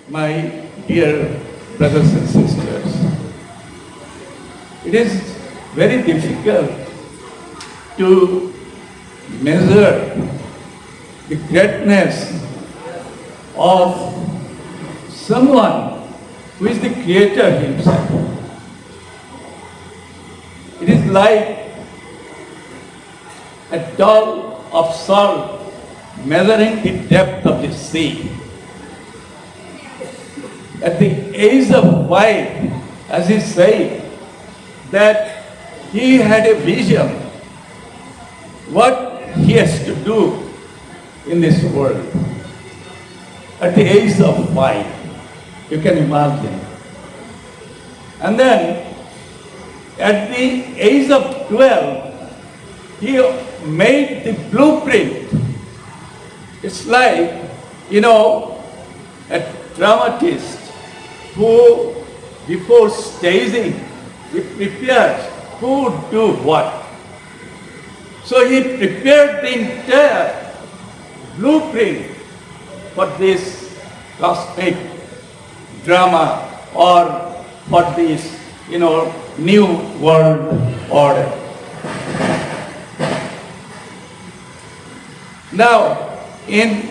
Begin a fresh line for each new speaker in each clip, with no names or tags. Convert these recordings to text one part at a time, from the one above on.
my dear brothers and sisters, it is very difficult to measure the greatness of someone who is the creator himself. It is like a doll of salt measuring the depth of the sea. At the age of 5, as he said, that he had a vision what he has to do in this world. At the age of 5, you can imagine. And then at the age of 12, he made the blueprint. It's like, a dramatist who, before staging, he prepares who would do what. So he prepared the entire blueprint for this cosmic drama or for this, new world order. Now, in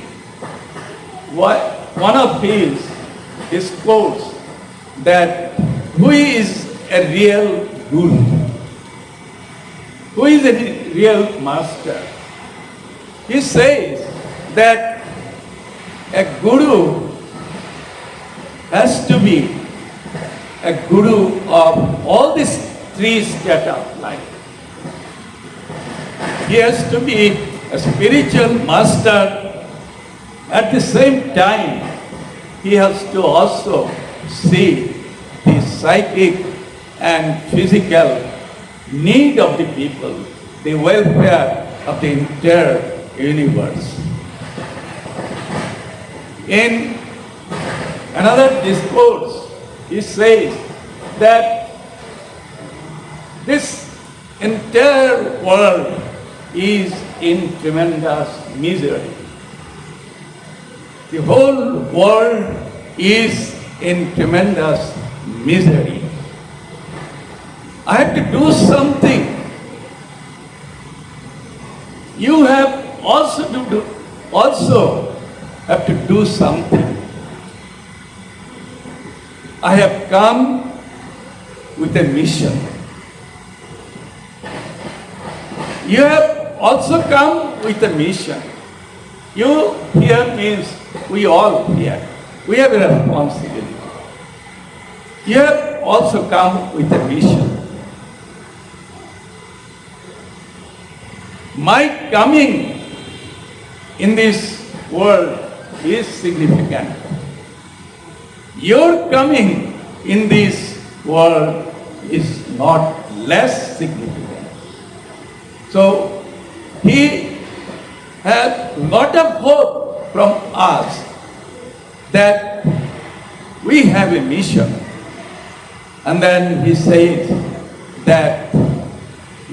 one of his discourse, that who is a real guru? Who is a real master? He says that a guru has to be a guru of all these three states of life. He has to be a spiritual master. At the same time, he has to also see the psychic and physical need of the people, the welfare of the entire universe. In another discourse, he says that this entire world is in tremendous misery. The whole world is in tremendous misery. I have to do something. You have also have to do something. I have come with a mission. You have also come with a mission. You here means we all here. We have a responsibility. You have also come with a mission. My coming in this world is significant. Your coming in this world is not less significant. So he has a lot of hope from us that we have a mission. And then he says that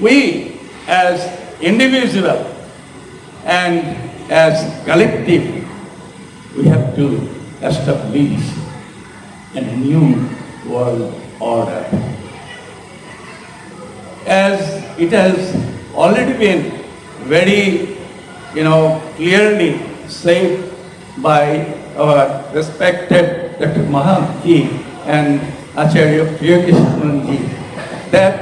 we as individual and as collective, we have to establish a new world order. As it has already been very, clearly said by our respected Dr. Maha and Acharya Sutirthananda Avadhuta, that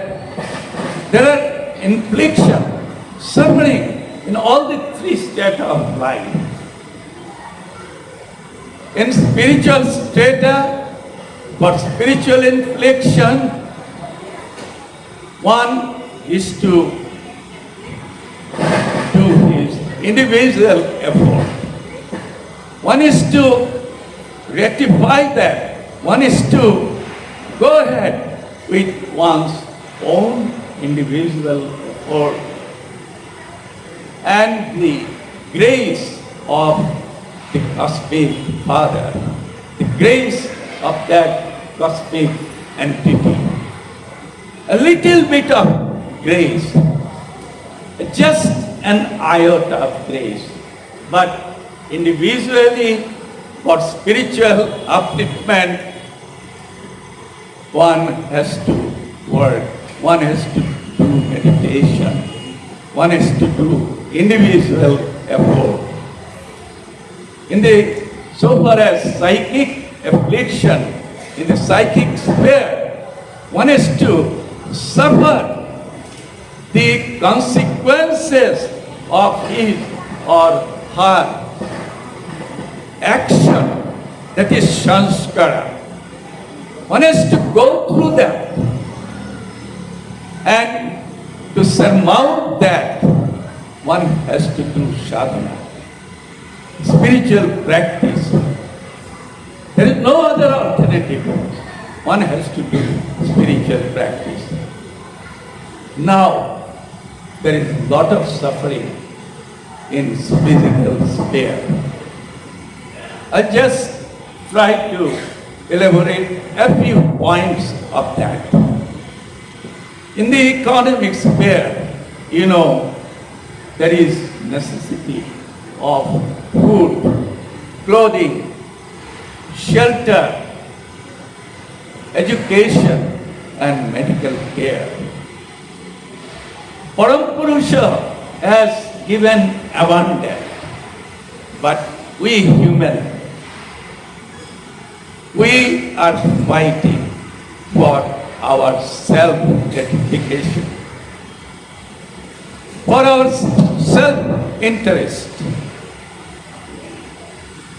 there are infliction, suffering in all the three states of life. In spiritual strata, for spiritual infliction, one is to do his individual effort. One is to rectify that. One is to go ahead with one's own individual effort. And the grace of the cosmic Father, the grace of that cosmic entity. A little bit of grace, just an iota of grace, but individually For spiritual upliftment, one has to work, one has to do meditation, one has to do individual effort. So far as psychic affliction, in the psychic sphere, one has to suffer the consequences of his or her action, that is sanskara. One has to go through that, and to surmount that, one has to do sadhana, spiritual practice. There is no other alternative. One has to do spiritual practice. Now, there is a lot of suffering in physical sphere. I just try to elaborate a few points of that. In the economic sphere, there is necessity of food, clothing, shelter, education, and medical care. Parampurusha has given abundance, but we human, we are fighting for our self-gratification, for our self-interest.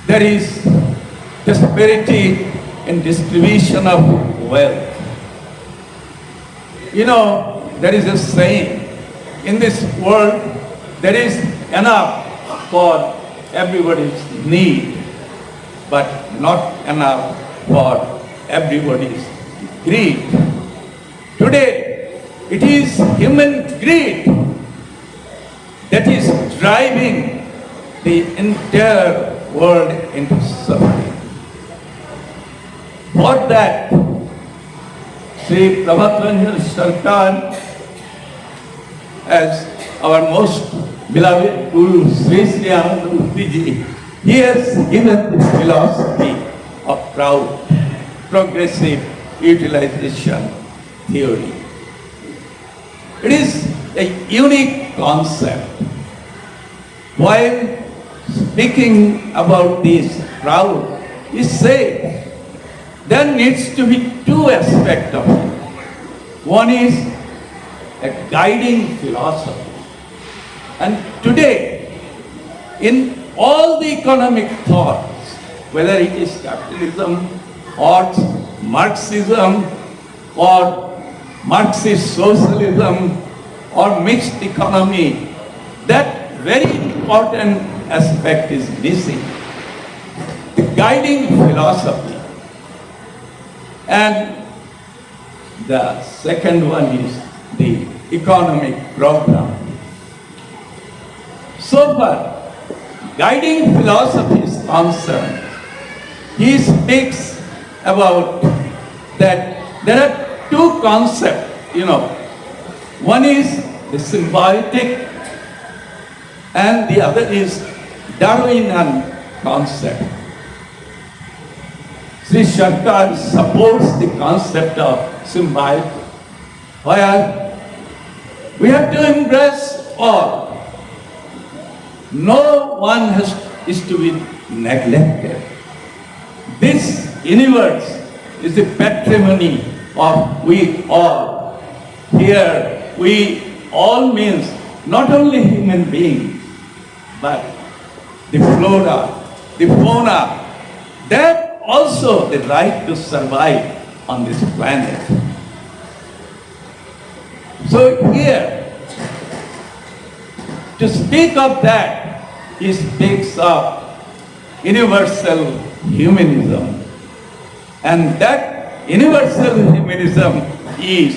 There is disparity in distribution of wealth. There is a saying, in this world, there is enough for everybody's need, but not enough for everybody's greed. Today, it is human greed that is driving the entire world into suffering. For that, Shrii Prabhatranjan Sarkar, as our most beloved Guru, Shrii Anandmurtiji, he has given the philosophy of progressive utilization theory. It is a unique concept. While speaking about this crowd, he said there needs to be two aspects of it. One is a guiding philosophy. And today, in all the economic thoughts, whether it is capitalism or Marxism or Marxist socialism or mixed economy, that very important aspect is missing. The guiding philosophy. And the second one is the economic program. So far, guiding philosophy is concerned, he speaks about that there are two concepts, One is the symbiotic and the other is Darwinian concept. Sri Shankar supports the concept of symbiotic, where we have to embrace all. No one is to be neglected. This universe is the patrimony of we all. Here, we all means not only human beings, but the flora, the fauna, that also the right to survive on this planet. So here, to speak of that, he speaks of universal humanism. And that universal humanism is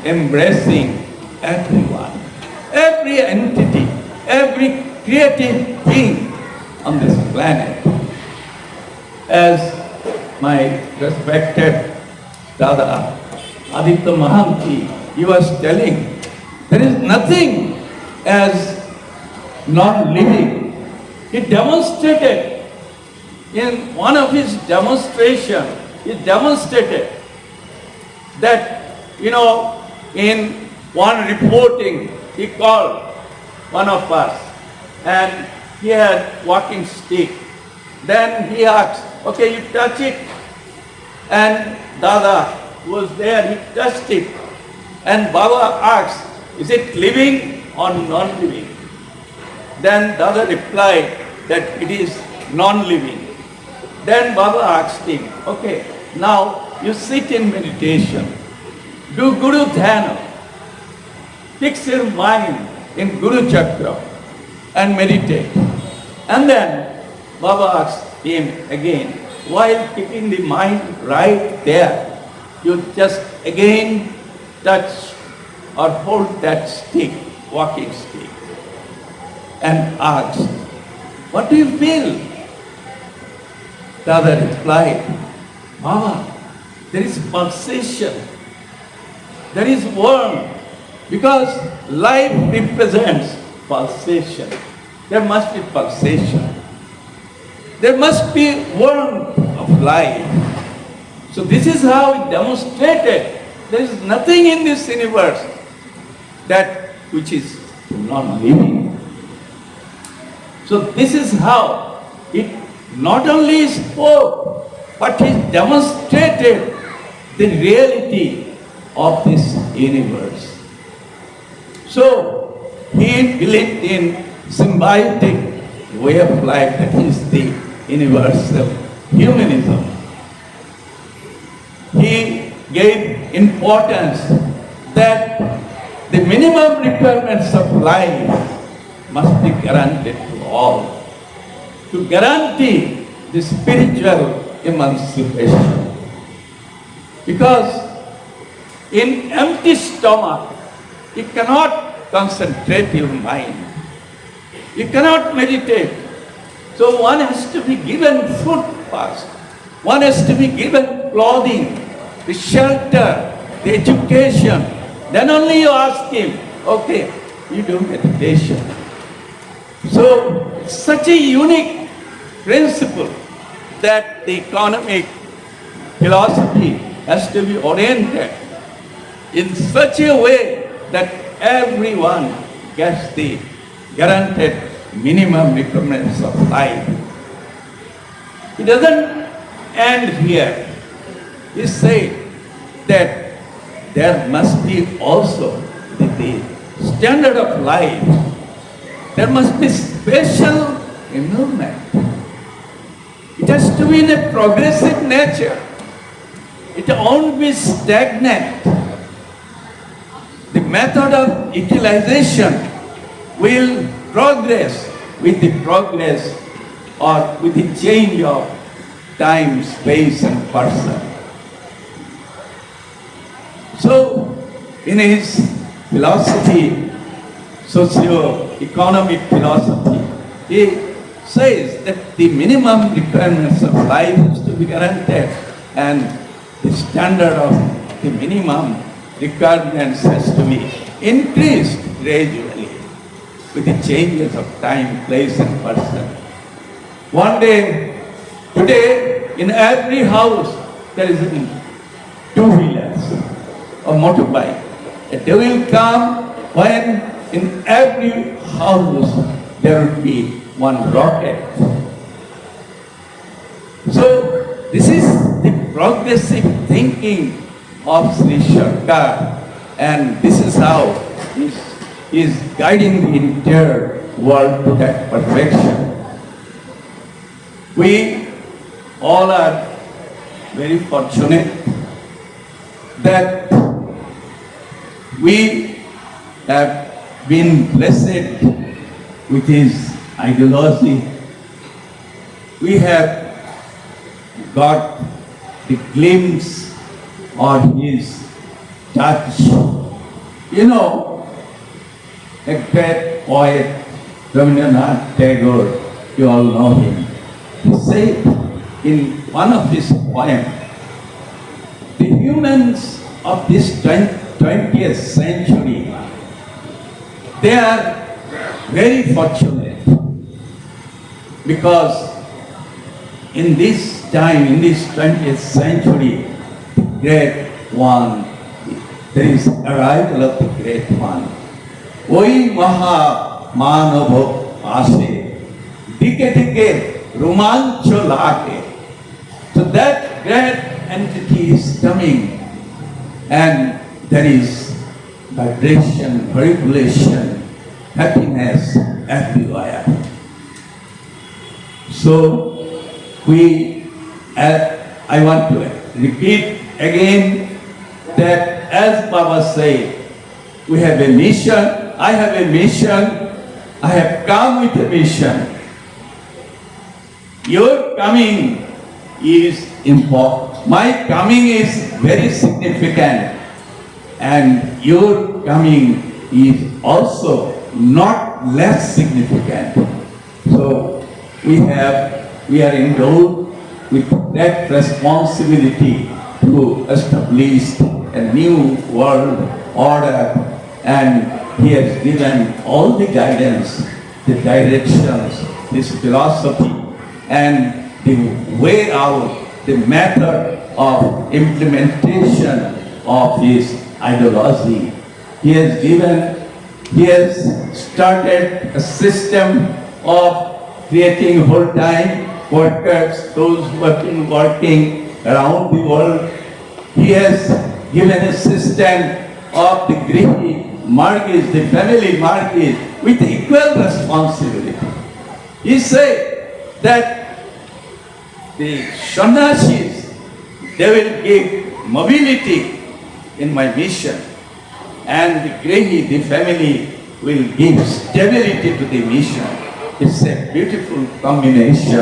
embracing everyone, every entity, every creative being on this planet. As my respected Dada Aditya Mahanti, he was telling, there is nothing as non-living. He demonstrated in one of his demonstrations, he demonstrated that, in one reporting, he called one of us and he had walking stick. Then he asked, okay, you touch it. And Dada was there, he touched it. And Baba asked, is it living or non-living? Then Dada replied that it is non-living. Then Baba asked him, okay, now you sit in meditation, do Guru Dhyana, fix your mind in Guru Chakra and meditate. And then Baba asked him again, while keeping the mind right there, you just again touch or hold that stick, walking stick, and asked, what do you feel? Dada replied, Mama, there is pulsation, there is warmth, because life represents pulsation. There must be pulsation. There must be warmth of life. So this is how it demonstrated. There is nothing in this universe that which is non-living. So this is how it not only spoke, but it demonstrated the reality of this universe. So he believed in symbiotic way of life, that is the universal humanism. He gave importance that the minimum requirements of life must be guaranteed to all, to guarantee the spiritual emancipation. Because in empty stomach, you cannot concentrate your mind. You cannot meditate. So one has to be given food first. One has to be given clothing, the shelter, the education. Then only you ask him, okay, you do meditation. So such a unique principle that the economic philosophy has to be oriented in such a way that everyone gets the guaranteed minimum requirements of life. It doesn't end here. He said that there must be also the standard of life. There must be special environment. It has to be in a progressive nature. It won't be stagnant. The method of utilization will progress with the progress or with the change of time, space and person. So, in his philosophy, socio-economic philosophy, he says that the minimum requirements of life is to be guaranteed and the standard of the minimum requirements has to be increased gradually with the changes of time, place and person. One day, today, in every house, there is two-wheelers or motorbike. A day will come when in every house there will be one rocket. So, this is the progressive thinking of Sri Shankar, and this is how he is guiding the entire world to that perfection. We all are very fortunate that we have been blessed with his ideology. We have got the glimpse of his touch. You know, a great poet, Rabindranath Tagore, you all know him. He said in one of his poems, the humans of this 20th century, they are very fortunate because in this time, in this 20th century, the great one, there is arrival of the great one. Oi Maha Manavo Ase, Dike Dike Romancho Lake. So that great entity is coming, and there is vibration, manipulation, happiness everywhere. So I want to repeat again that as Baba said, we have a mission, I have a mission, I have come with a mission. Your coming is important. My coming is very significant, and your coming is also not less significant. So we are endowed with that responsibility to establish a new world order, and he has given all the guidance, the directions, this philosophy, and the way out, the method of implementation of his ideology. He has started a system of creating whole-time workers, those who have been working around the world. He has given a system of the Grihi, Margis, the family Margis, with equal responsibility. He said that the sannyasis, they will give mobility in my mission, and the Grihi, the family, will give stability to the mission. It's a beautiful combination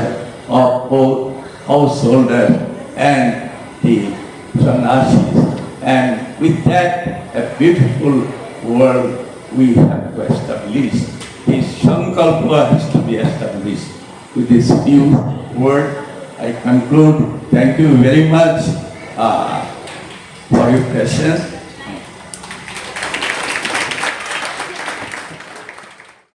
of both householder and the sannyasis. And with that, a beautiful world we have to establish. His Sankalpa has to be established. With this few words, I conclude. Thank you very much for your patience.